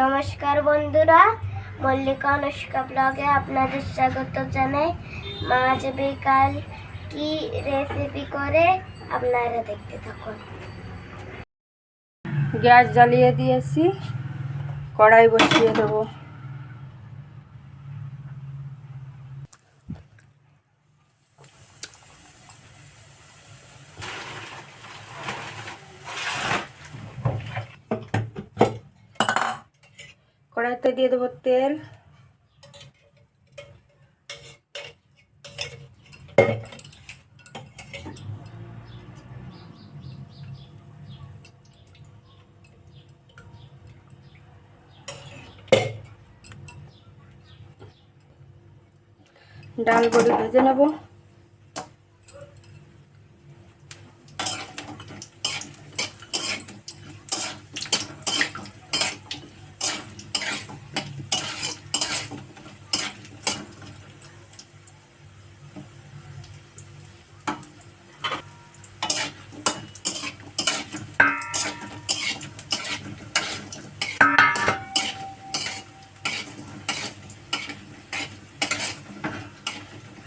নমস্কার বন্ধুরা, মল্লিকা অনুষ্কা ব্লগে আপনাদের স্বাগত জানাই। মা আজ বিকাল কি রেসিপি করে আপনারা দেখতে থাকুন। গ্যাস জ্বালিয়ে দিয়েছি, কড়াই বসিয়ে দেবো। কড়াইতে দিয়ে দেবো তেল। ডাল বড়ি ভেজে নেব।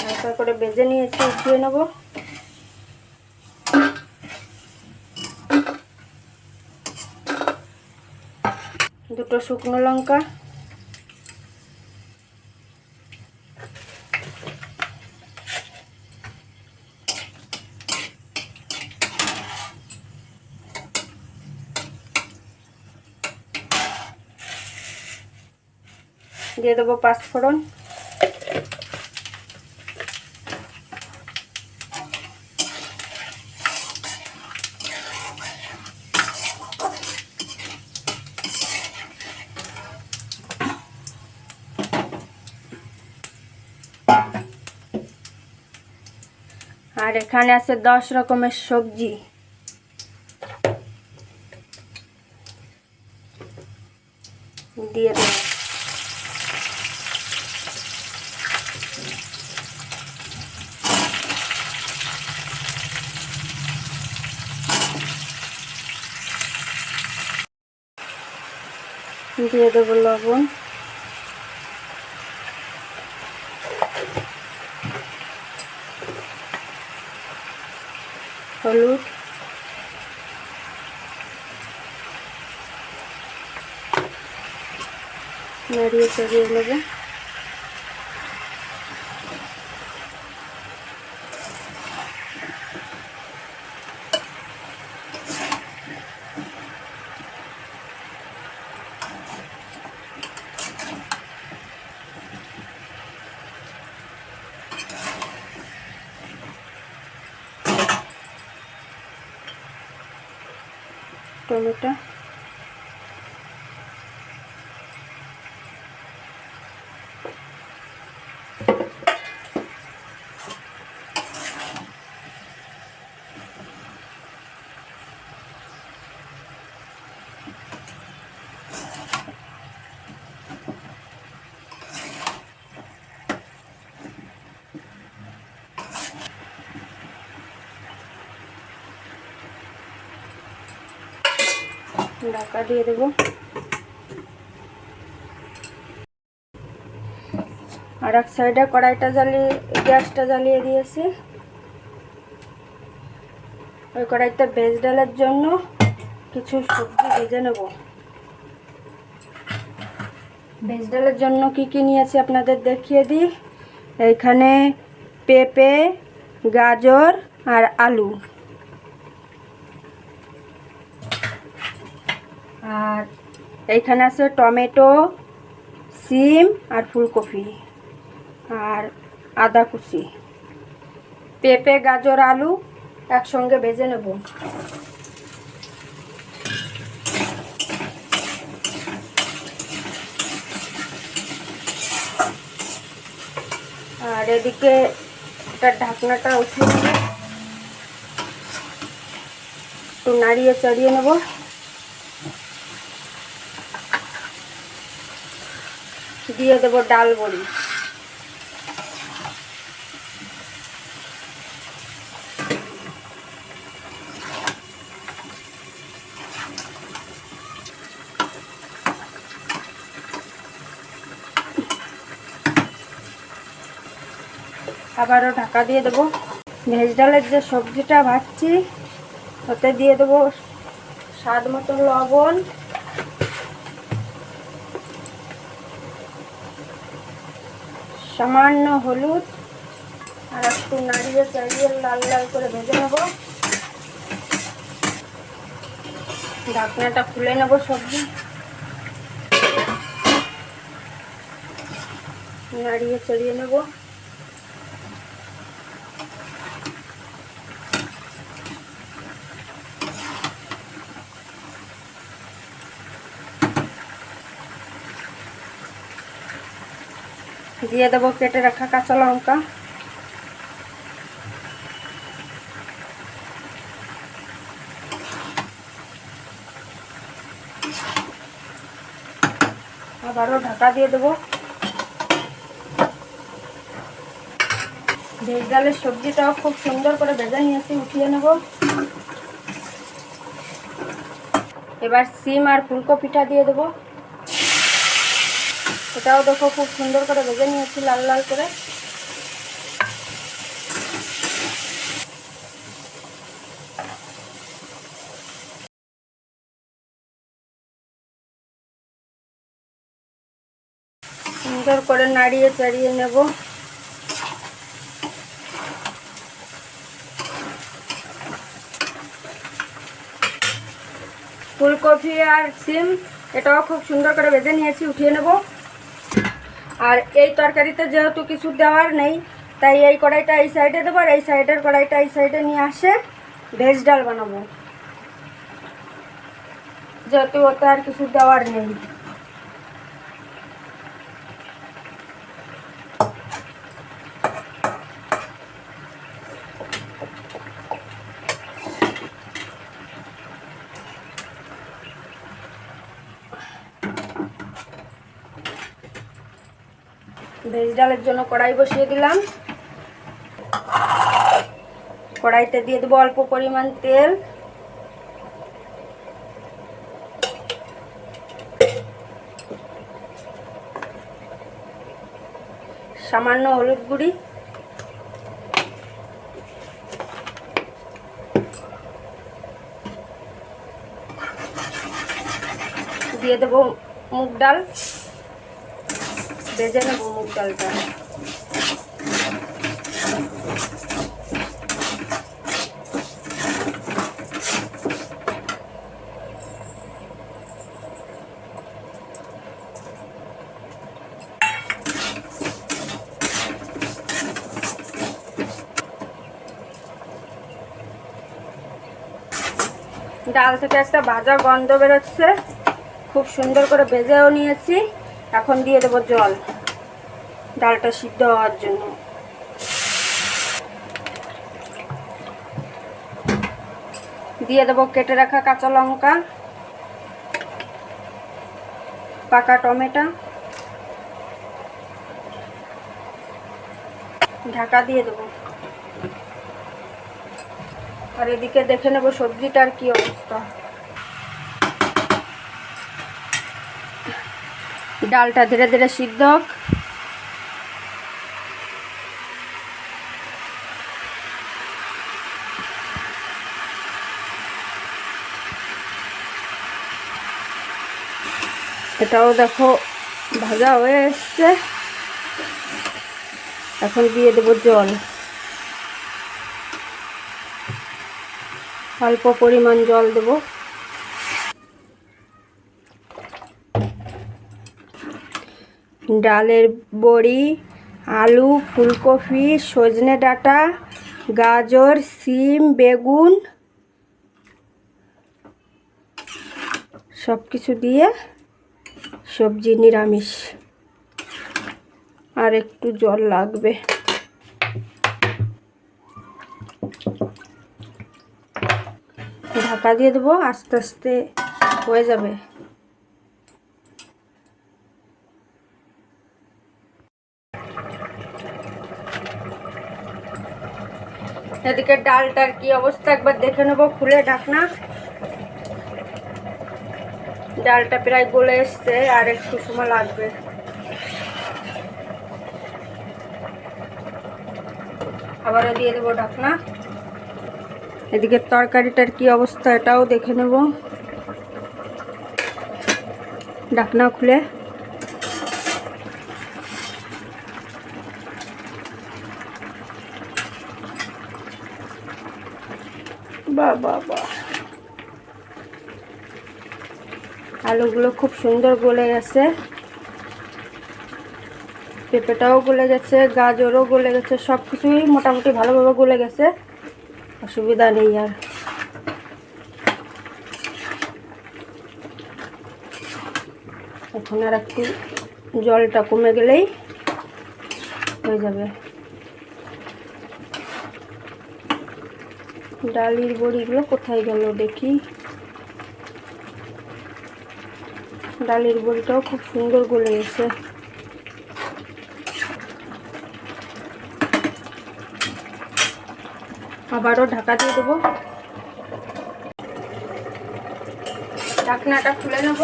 হালকা করে ভেজে নিয়েছি, উঠিয়ে নেব। দুটো শুকনো লঙ্কা, দিয়ে দেবো পাঁচফোড়ন, আর এখানে আছে 10 রকমের সবজি। দিয়ে দেব। দিয়ে দেবো লবণ, হলুদ, নাড়িয়ে চাড়িয়ে নেব। টমেটো, ঢাকা দিয়ে দেব। আর এক সাইডে কড়াইটা জ্বালিয়ে, গ্যাসটা জ্বালিয়ে দিয়েছি। ওই কড়াইতে ভেজ ডালের জন্য কিছু সবজি ভেজে নেব। ভেজ ডালের জন্য কি কি নিয়েছি আপনাদের দেখিয়ে দিই। এইখানে পেঁপে, গাজর আর আলু, আর এইখানে আছে টমেটো, সিম আর ফুলকপি আর আদা কুচি। পেঁপে, গাজর, আলু একসঙ্গে ভেজে নেব। আর এদিকে এটার ঢাকনাটা উঠিয়ে নেব, একটু নাড়িয়ে চাড়িয়ে নেব। দিয়ে দেবো ডাল বড়ি। আবারও ঢাকা দিয়ে দেবো। ভেজ ডালের যে সবজিটা ভাজছি ওতে দিয়ে দেবো স্বাদ মতো লবণ, সামান্য হলুদ, আর একটু নাড়িয়ে চাড়িয়ে লাল লাল করে ভেজে নেব। ঢাকনাটা খুলে নেব, সবজি নাড়িয়ে চাড়িয়ে নেব। দিয়ে দেবো কেটে রাখা কাঁচা লঙ্কা, আবারও ঢাকা দিয়ে দেবো। ভেজ ডালের সবজিটাও খুব সুন্দর করে ভেজে নিয়েছি, উঠিয়ে নেব। এবার সিম আর ফুলকপিটা দিয়ে দেবো। এটাও দেখো খুব সুন্দর করে ভেজে নিয়েছি লাল লাল করে। সুন্দর করে নাড়িয়ে চাড়িয়ে নেব। ফুলকপি আর সিম এটাও খুব সুন্দর করে ভেজে নিয়েছি, উঠিয়ে নেব। আর এই তরকারিতে যেহেতু কিছু দেওয়ার নেই, তাই এই কড়াইটা এই সাইডে দেবো আর এই সাইডের কড়াইটা এই সাইডে নিয়ে আসে ভেজ ডাল বানাবো, যেহেতু ওতে আর কিছু দেওয়ার নেই। ভেজ ডালের জন্য কড়াই বসিয়ে দিলাম। কড়াইতে দিয়ে দেবো অল্প পরিমাণ তেল, সামান্য হলুদ গুঁড়ি, দিয়ে দেবো মুগ ডাল, ভেজে নেব মুগ ডালটা। ডাল থেকে একটা ভাজা গন্ধ বেরোচ্ছে, খুব সুন্দর করে ভেজেও নিয়েছি। এখন দিয়ে দেবো জল ডালটা সিদ্ধ হওয়ার জন্য। দিয়ে দেবো কেটে রাখা কাঁচা লঙ্কা, পাকা টমেটো, ঢাকা দিয়ে দেবো। আর এদিকে দেখে নেব সবজিটার কি অবস্থা। ডালটা ধীরে ধীরে সিদ্ধ হোক। এটাও দেখো ভাজা হয়ে এসছে। এখন দিয়ে দেবো জল, অল্প পরিমাণ জল দেব। ডালের বড়ি, আলু, ফুলকপি, সজনে ডাঁটা, গাজর, সিম, বেগুন সব কিছু দিয়ে সবজি নিরামিষ, আর একটু জল লাগবে। ঢাকা দিয়ে দেবো, আস্তে আস্তে হয়ে যাবে। এদিকে ডালটার কি অবস্থা একবার দেখে নেব খুলে ঢাকনা। ডালটা প্রায় গলে এসছে, আর একটু সময় লাগবে। আবারও দিয়ে দেবো ঢাকনা। এদিকে তরকারিটার কি অবস্থা এটাও দেখে নেব। ঢাকনা খুলে বাহ, আলুগুলো খুব সুন্দর গলে গেছে, পেঁপেটাও গলে গেছে, গাজরও গলে গেছে, সব কিছুই মোটামুটি ভালোভাবে গলে গেছে, অসুবিধা নেই আর। এখন আর একটু জলটা কমে গেলেই হয়ে যাবে। ডালের বড়িগুলো কোথায় গেল দেখি। ডালের বড়িটাও খুব সুন্দর গলে গেছে। আবারও ঢাকা দিয়ে দেবো। ঢাকনাটা খুলে নেব।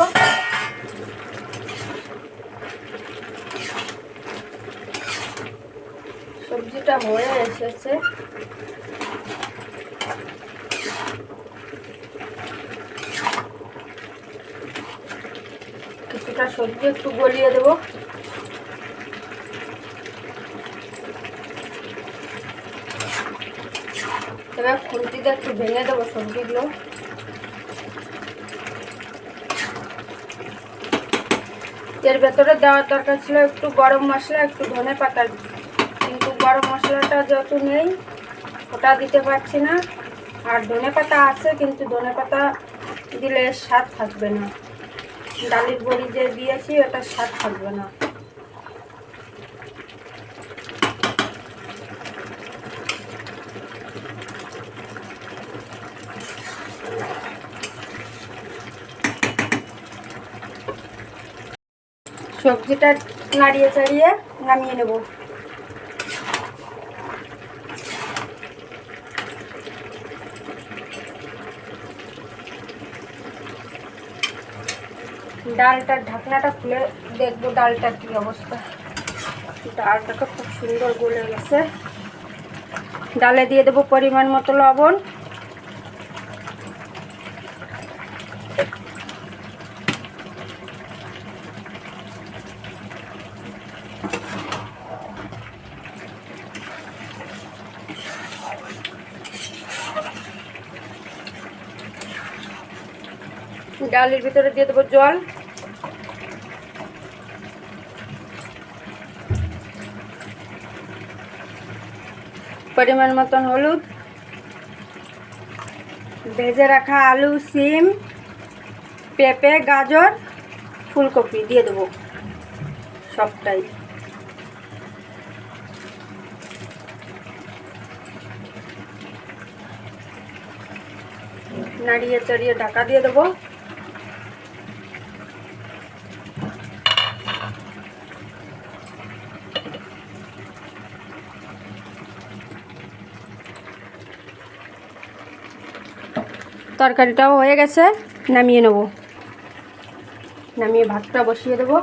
সবজিটা হয়ে এসেছে। কিছুটা সবজি একটু গলিয়ে দেবো। এবার খুন্তিতে একটু ভেঙে দেবো সবজিগুলো। এর ভেতরে দেওয়ার দরকার ছিল একটু গরম মশলা, একটু ধনে পাতা, কিন্তু গরম মশলাটা যেহেতু নেই ওটা দিতে পারছি না। আর ধনে পাতা আছে কিন্তু ধনে পাতা দিলে স্বাদ থাকবে না, ডালের বড়ি যে দিয়েছি ওটা স্বাদ থাকবে না। সবজিটা নাড়িয়ে চাড়িয়ে নামিয়ে নেব। ডালটার ঢাকনাটা খুলে দেখবো ডালটার কি অবস্থা। ডালটাকে খুব সুন্দর গলে গেছে। ডালে দিয়ে দেবো পরিমাণ মতো লবণ, ডালের ভিতরে দিয়ে দেবো জল, পরিমাণ মতন হলুদ, ভেজে রাখা আলু, সিম, পেঁপে, গাজর, ফুলকপি দিয়ে দেবো সবটাই। নাড়িয়ে চাড়িয়ে ঢাকা দিয়ে দেবো। তরকারিটাও হয়ে গেছে, নামিয়ে নেব। নামিয়ে ভাতটা বসিয়ে দেবো।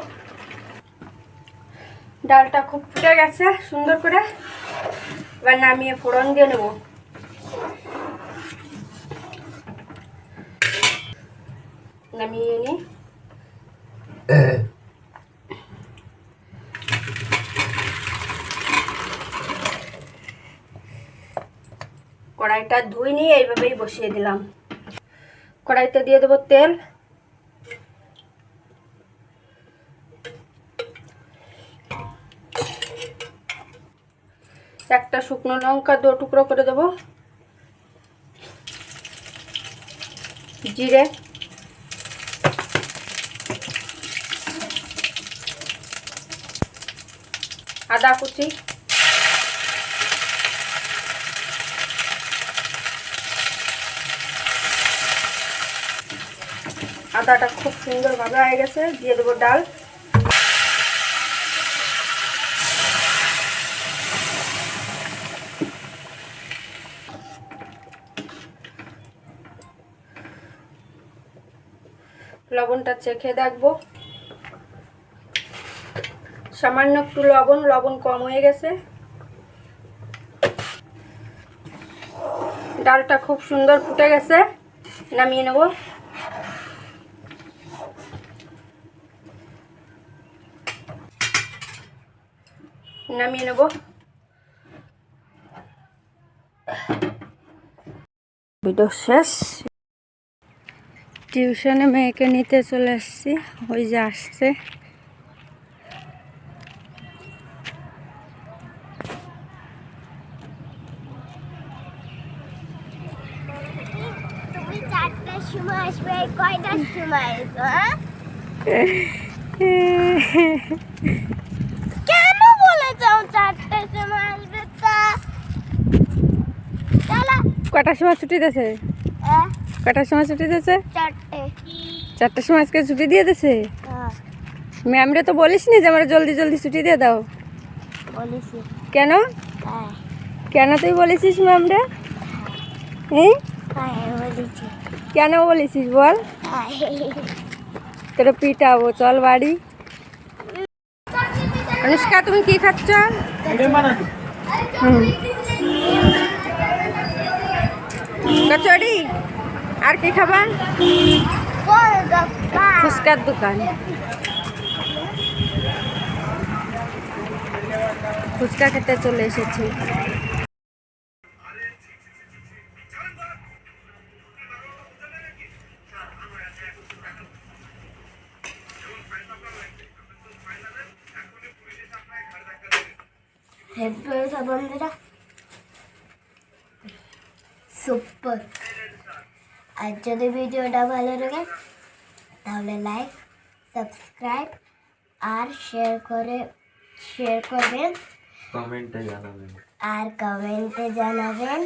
ডালটা খুব ফুটে গেছে সুন্দর করে, এবার নামিয়ে ফোড়ন দিয়ে নেব। নামিয়ে নিই। কড়াইটা ধুই নিয়ে এইভাবেই বসিয়ে দিলাম। কড়াইতে দিয়ে দেবো তেল, একটা শুকনো লঙ্কা 2 টুকরো করে দেবো, জিরে, আদা কুচি, আদাটা খুব সুন্দরভাবে হয়ে গেছে, দিয়ে দেবো ডাল, লবণটা চেখে দেখবো। সামান্য একটু লবণ কম হয়ে গেছে। ডালটা খুব সুন্দর ফুটে গেছে, নামিয়ে নেব। নামিয়ে নেব। ভিডিও শেষ। টিউশনে মেয়েকে নিতে চলে আসছি, ওই যে আসছে। তুমি 4টার সময় আসবে, কয়টার সময় এসো? কেন বলে যাও 4টার সময় আসবে? তা চলো। কটার সময় ছুটি দিয়েছে? কটার সময় ছুটি দিয়েছে? 4টে। 4টার সময় আজকে ছুটি দিয়ে দিয়েছে। হ্যাঁ, ম্যামরে তো বলিস নি যে আমরা জলদি জলদি ছুটি দিয়ে দাও। বলেছি। কেন? হ্যাঁ কেন তুই বলেছিস ম্যামরে? হ্যাঁ, হ্যাঁ বলেছি। কেন বলেছিস বল? হ্যাঁ। তোরা পিটাবো, চল বাড়ি। অনুষ্কা, তুমি কি খাচ্ছ? কচুরি। আর কি খাবা? ফুচকার দোকান। ফুচকা খেতে চলে এসেছি। বন্ধুরা, সুপার। আর যদি ভিডিওটা ভালো লাগে তাহলে লাইক, সাবস্ক্রাইব আর শেয়ার করবেন, কমেন্টে জানাবেন। আর কমেন্টে জানাবেন।